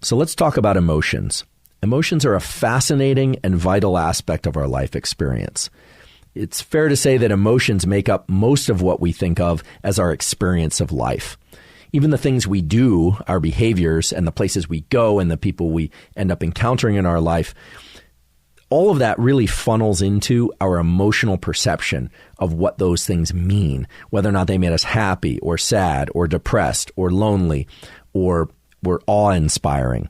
So let's talk about emotions. Emotions are a fascinating and vital aspect of our life experience. It's fair to say that emotions make up most of what we think of as our experience of life. Even the things we do, our behaviors, and the places we go and the people we end up encountering in our life, all of that really funnels into our emotional perception of what those things mean, whether or not they made us happy or sad or depressed or lonely or were awe-inspiring.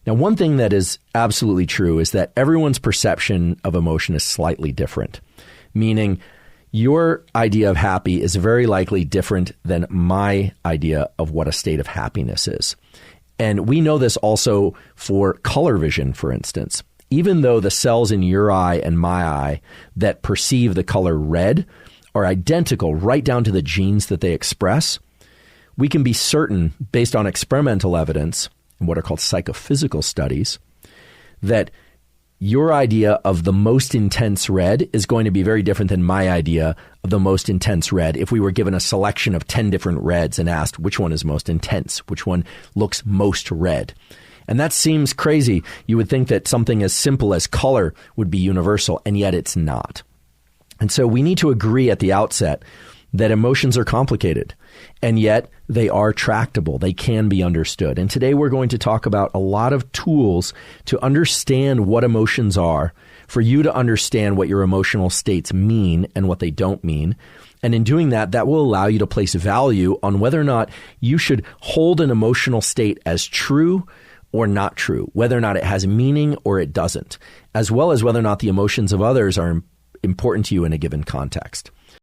Now, one thing that is absolutely true is that everyone's perception of emotion is slightly different, meaning your idea of happy is very likely different than my idea of what a state of happiness is. And we know this also for color vision, for instance. Even though the cells in your eye and my eye that perceive the color red are identical right down to the genes that they express, we can be certain, based on experimental evidence and what are called psychophysical studies, that your idea of the most intense red is going to be very different than my idea of the most intense red if we were given a selection of 10 different reds and asked which one is most intense, which one looks most red. And that seems crazy. You would think that something as simple as color would be universal, and yet it's not. And so we need to agree at the outset that emotions are complicated, and yet they are tractable. They can be understood. And today we're going to talk about a lot of tools to understand what emotions are, for you to understand what your emotional states mean and what they don't mean. And in doing that, that will allow you to place value on whether or not you should hold an emotional state as true or not true, whether or not it has meaning or it doesn't, as well as whether or not the emotions of others are important to you in a given context.